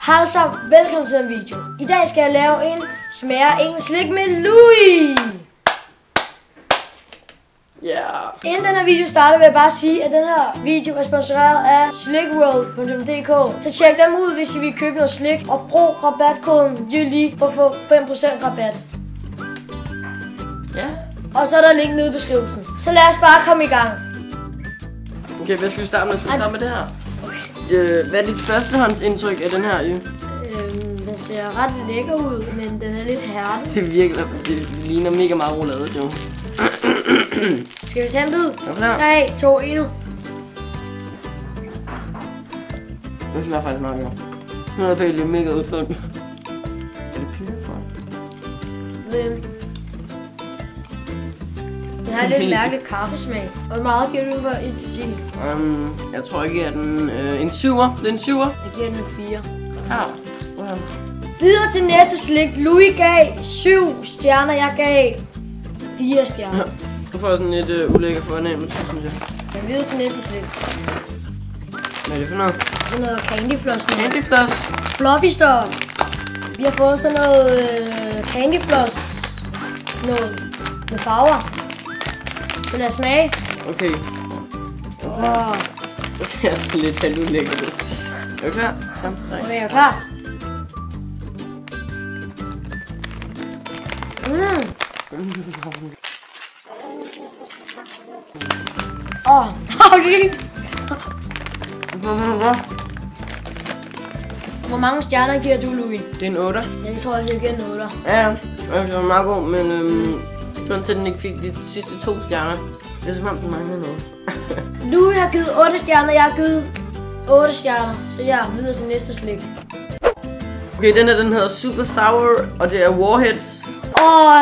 Hej alle sammen, velkommen til en video. I dag skal jeg lave en smager ingen slik med Louis. Inden den her video starter, vil jeg bare sige, at den her video er sponsoreret af slikworld.dk. Så tjek dem ud, hvis I vil købe noget slik, og brug rabatkoden JYLI for at få 5% rabat. Ja. Og så er der link nede i beskrivelsen. Så lad os bare komme i gang. Okay, hvad skal vi starte med? Skal vi starte med det her? Okay. Hvad er dit førstehåndsindtryk af den her, Jo? Den ser ret lækker ud, men den er lidt hærdet. Det ligner mega meget roulade, Jo. Skal vi tage en bid? 3, 2, 1 nu. Det smager faktisk meget godt. Nu er det mega udfundet. Er det peanut butter? Den har lidt mærkelig kaffesmag. Hvor meget giver du for 1 til 10? Jeg tror ikke, at den en 7'er. Det er en 7'er. Jeg giver den en 4. Ja. Videre til næste slik. Louis gav 7 stjerner, jeg gav 4 stjerner. Du får sådan et ulækker fornemmelse, synes jeg. Ja, videre til næste slik. Hvad er det for noget? Sådan noget candyfloss. Candyfloss. Fluffy stuff. Vi har fået sådan noget candyfloss. Noget med farver. Så lad os smage. Okay. Det ser altså lidt halvt ulækkert ud. Er du klar? Okay, jeg er klar. Hvor mange stjerner giver du, Louis? Det er en 8'er. Jeg tror, jeg giver en 8'er. Ja, det var meget god, men grunden til, at den ikke fik de sidste 2 stjerner. Det er som om, den mangler noget. Louis har givet 8 stjerner, jeg har givet 8 stjerner. Så jeg er videre til næste slik. Okay, den hedder Super Sour, og det er Warheads.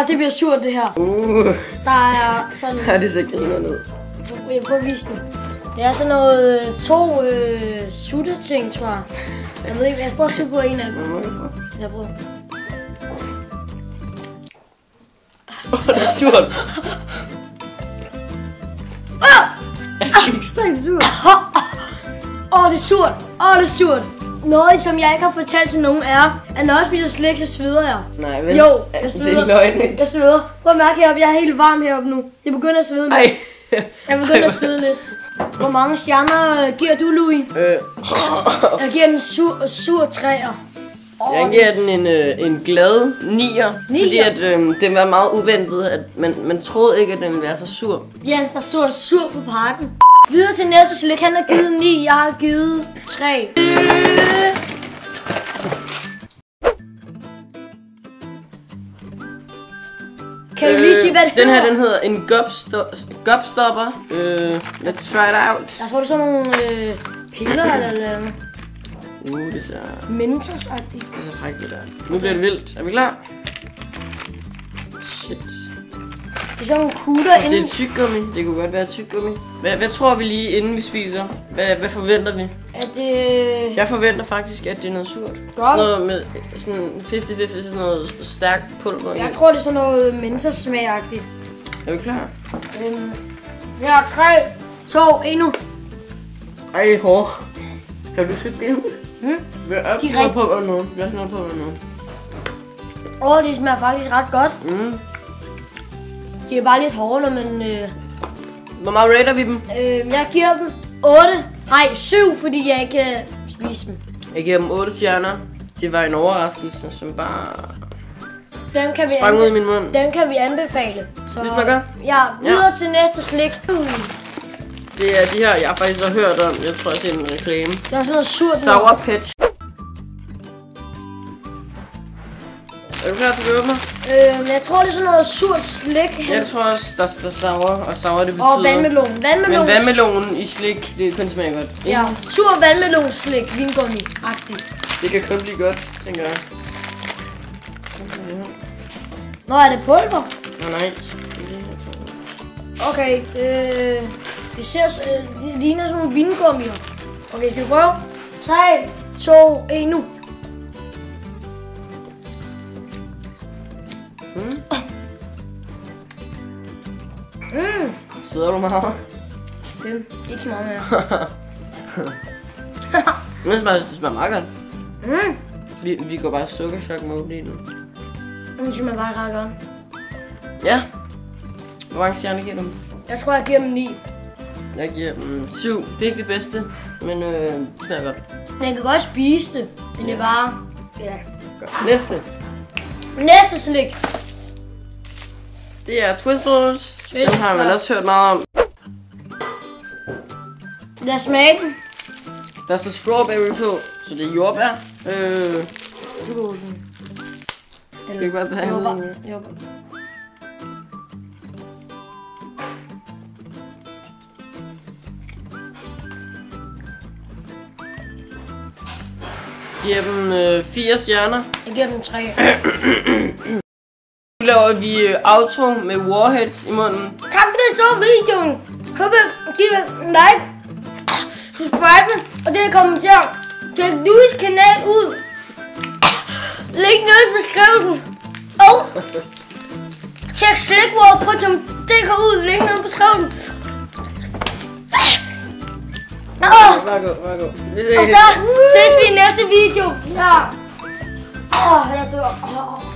Det bliver surt, det her. Der er sådan... Ja, det ser griner ned. Jeg prøver at vise den. Det er sådan noget 2 sutteting, tror jeg. Jeg ved ikke, jeg prøver at suge på en af dem. Jeg prøver. Det er surt. Det er ekstremt surt. Det er surt. Det er surt. Noget, som jeg ikke har fortalt til nogen, er, at når jeg spiser slik, så sveder jeg. Nej, vel? Jo, jeg sveder. Det er løgn, ikke? Jeg sveder. Prøv at mærke heroppe, jeg er helt varm heroppe nu. Jeg begynder at svede lidt. Ej. Jeg begynder at svede lidt. Hvor mange stjerner giver du, Louis? Jeg giver den sur 3'er. Jeg giver den en glad 9'er. Fordi at den var meget uventet, at man troede ikke, at den ville være så sur. Ja, der står sur på pakken. Videre til næste slik. Han har givet 9, jeg har givet 3. Kan du lige sige, hvad det den hedder? her, den hedder en gobstopper. Let's try it out. Jeg tror, det er sådan nogle piller eller noget. Det ser... Mentos-agtigt. Det ser frækt ud der. Nu bliver det vildt. Er vi klar? Shit. Det er sådan nogle kugler inden. Det er et tyggegummi. Det kunne godt være et tyggegummi. Hvad tror vi lige, inden vi spiser? Hvad forventer vi? At det... Jeg forventer faktisk, at det er noget surt. Godt. Sådan noget med sådan 50-50, sådan noget stærkt pulver. Jeg tror, det er sådan noget Mentos-smag-agtigt. Er vi klar? Ja, 3, 2, 1 nu. Ej, hård. Kan du sætte det? Vi har De noget på nu. Vi har noget på nu. Det smager faktisk ret godt. De er bare lidt hårde, når man... Hvor meget rater vi dem? Jeg giver dem 8. Nej, 7, fordi jeg ikke kan spise dem. Jeg giver dem 8 stjerner. Det var en overraskelse, som bare sprang ud i min mund. Dem kan vi anbefale. Så det smager godt. Ja, videre til næste slik. Det er de her, jeg faktisk har hørt om. Jeg tror, jeg har set en reklame. Det er sådan noget surt. Sour Patch. Er du klar til at åbne? Jeg tror, det er sådan noget surt slik. Jeg tror også, der er sour, og sour det betyder... Og vandmelon. Men vandmelonen i slik, det kun smager godt. Ja, sur vandmelonslik, vingummi-agtigt. Det kan kun blive godt, tænker jeg. Nå, er det pulver? Nej. Okay, det ser det ligner sådan nogle vingummier. Okay, skal vi prøve? 3, 2, 1 nu. Sveder du meget? Ikke så meget mere. Det smager meget godt. Vi går bare sukkerchok mode lige nu. Den synes man bare ret godt. Ja. Hvor mange stjerner giver du dem? Jeg tror, jeg giver dem 9. Jeg giver dem 7. Det er ikke det bedste, men det smager godt. Man kan godt spise det, men det er bare... Ja. Godt. Næste slik. Det er Twizzlers. Den har man også hørt meget om. Lad os smage den. Der står strawberry på, så det er jordbær. Skal vi ikke bare tage jordbær. Giver dem 4 stjerner. Jeg giver dem 3. Nu laver vi outro med Warheads i munden. Tak for det, så videoen. Håber I giver en like, subscribe og det der kommenter. Tjek Louis kanal ud. Link ned i beskrivelsen. Og tjek slikworld.dk ud. Link ned i beskrivelsen. Bare gå. Og så ses vi i næste video. Ja. Jeg dør.